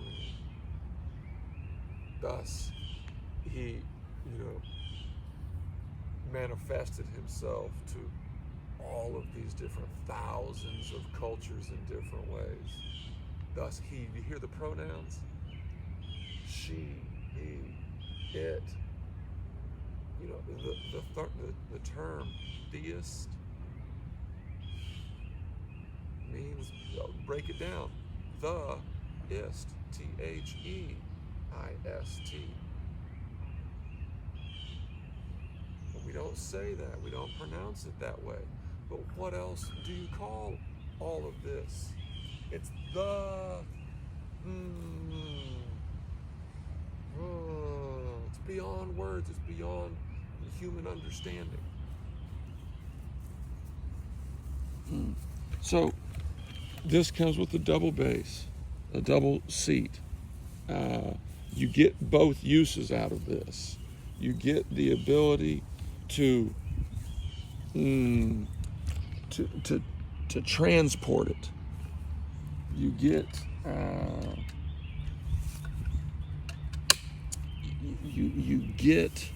harmony. Thus, he, manifested himself to all of these different thousands of cultures in different ways. Thus, he, you hear the pronouns? She, he, it. The term theist means, break it down, the ist, Theist. But we don't say that, we don't pronounce it that way. But what else do you call all of this? It's it's beyond words, it's beyond human understanding. So this comes with a double bass, a double seat. You get both uses out of this. You get the ability to transport it. You get you get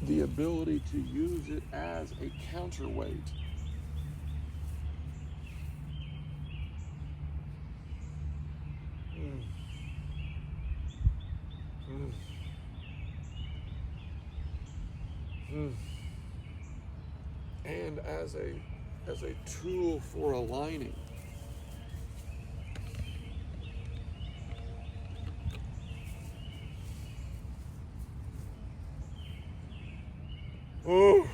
the ability to use it as a counterweight. And as a tool for aligning. Oh.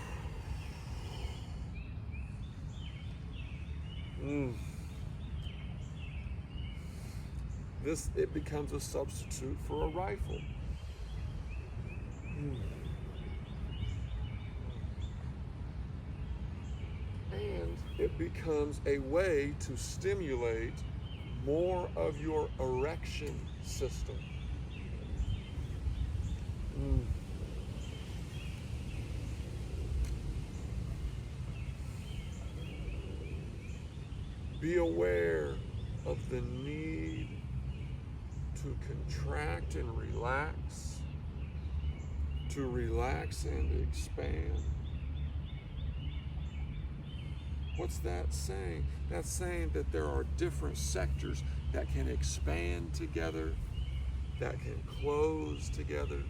It becomes a substitute for a rifle. And it becomes a way to stimulate more of your erection system. Be aware of the need to contract and relax, to relax and expand. What's that saying? That's saying that there are different sectors that can expand together, that can close together.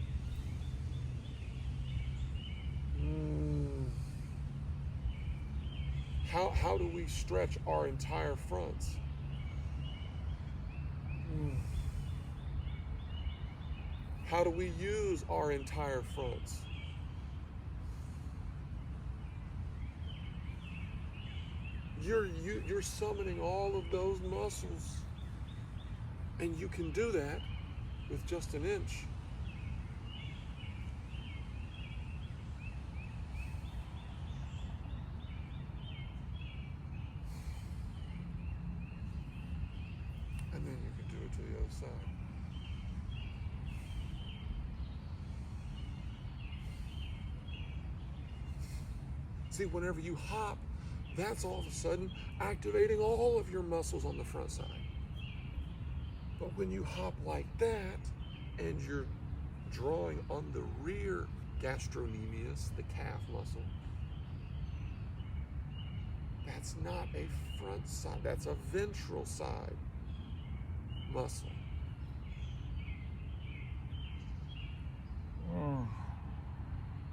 How do we stretch our entire fronts? How do we use our entire fronts? You're summoning all of those muscles, and you can do that with just an inch. And then you can do it to the other side. See, whenever you hop, that's all of a sudden activating all of your muscles on the front side. But when you hop like that, and you're drawing on the rear gastrocnemius, the calf muscle, that's not a front side, that's a ventral side muscle.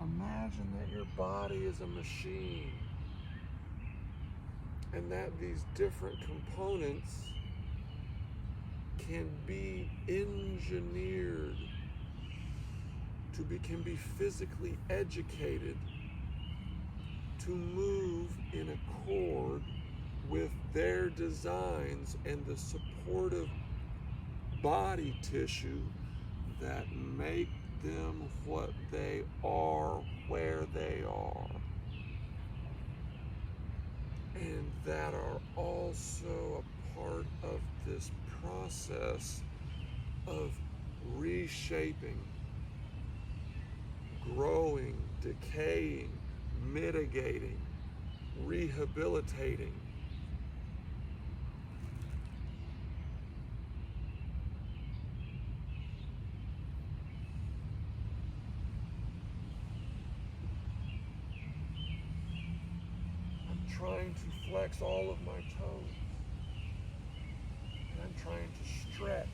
Imagine that your body is a machine, and that these different components can be engineered can be physically educated to move in accord with their designs and the supportive body tissue that make them what they are, where they are, and that are also a part of this process of reshaping, growing, decaying, mitigating, rehabilitating. trying to flex all of my toes. And I'm trying to stretch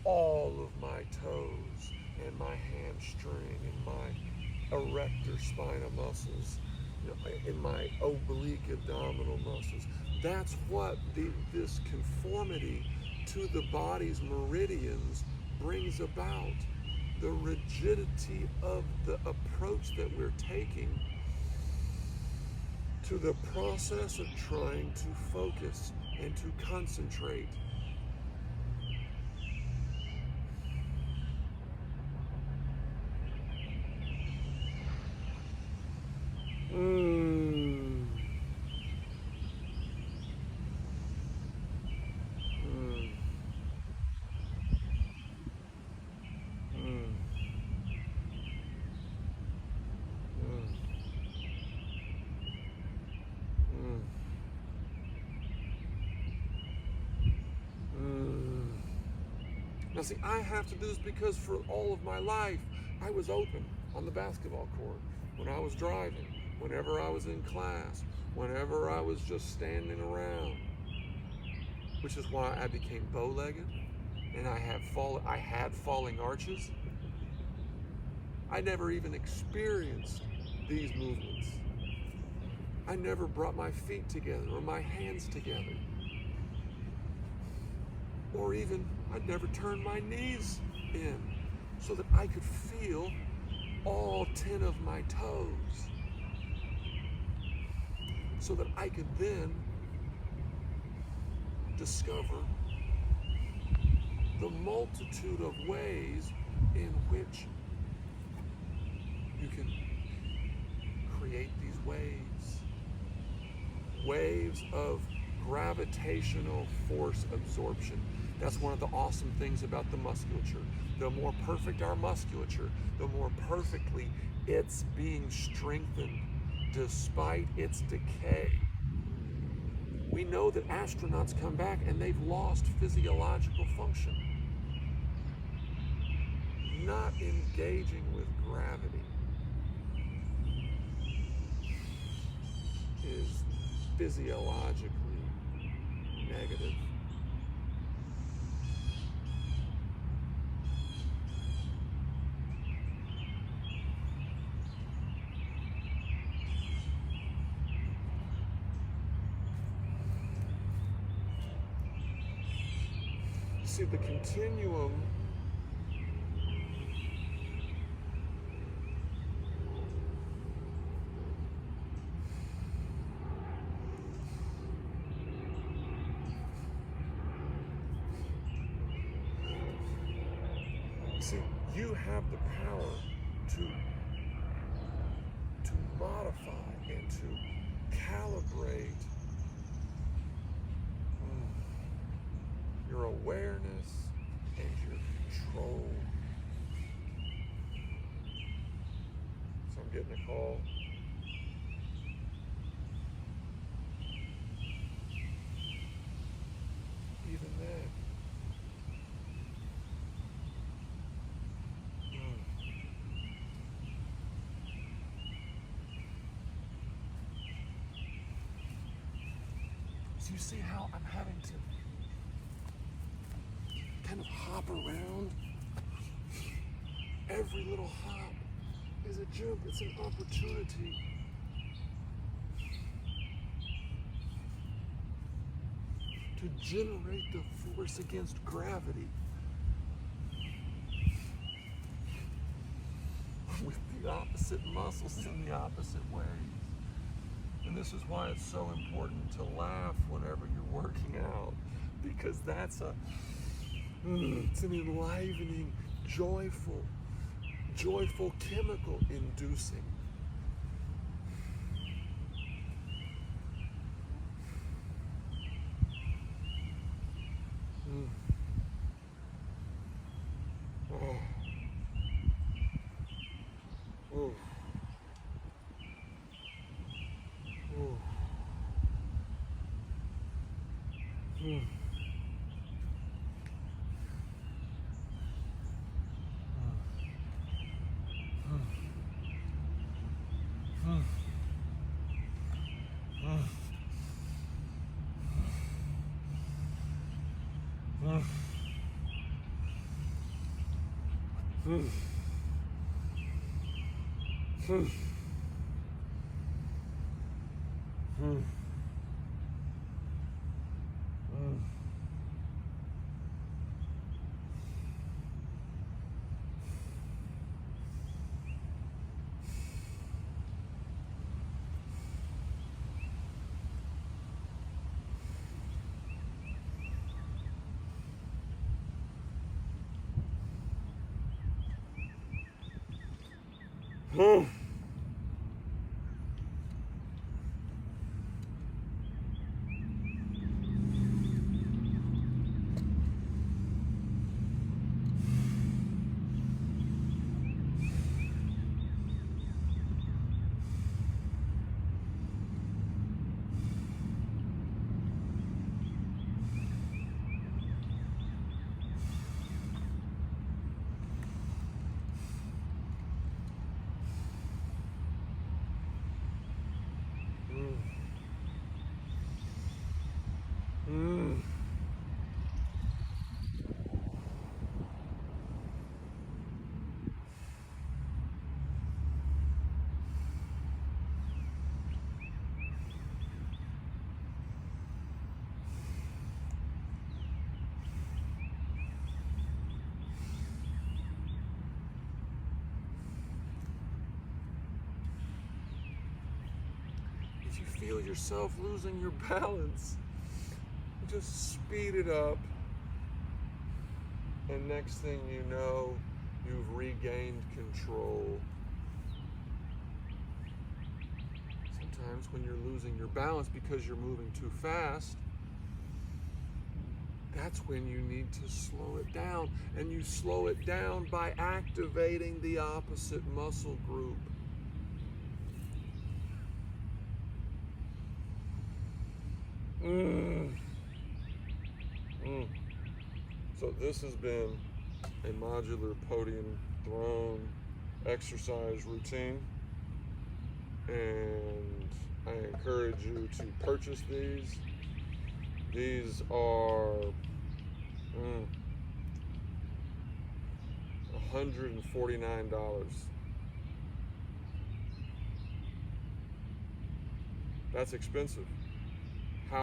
all of my toes and my hamstring and my erector spinal muscles, in my oblique abdominal muscles. That's what this conformity to the body's meridians brings about. The rigidity of the approach that we're taking to the process of trying to focus and to concentrate. Now see, I have to do this because for all of my life, I was open on the basketball court, when I was driving, whenever I was in class, whenever I was just standing around, which is why I became bow-legged, and I had falling arches. I never even experienced these movements. I never brought my feet together or my hands together. Or even, I'd never turned my knees in so that I could feel all 10 of my toes. So that I could then discover the multitude of ways in which you can create these waves. Waves of gravitational force absorption. That's one of the awesome things about the musculature. The more perfect our musculature, the more perfectly it's being strengthened despite its decay. We know that astronauts come back and they've lost physiological function. Not engaging with gravity is physiologically negative. See, the continuum you have the power to modify and to calibrate your awareness and your control. So I'm getting a call. Even then, so you see how I'm having to kind of hop around. Every little hop is a jump. It's an opportunity to generate the force against gravity with the opposite muscles in the opposite ways. And this is why it's so important to laugh whenever you're working out, because that's it's an enlivening, joyful chemical inducing. If you feel yourself losing your balance, just speed it up, and next thing you know, you've regained control. Sometimes when you're losing your balance because you're moving too fast, that's when you need to slow it down. And you slow it down by activating the opposite muscle group. So this has been a modular podium throne exercise routine, and I encourage you to purchase these. These are $149. That's expensive.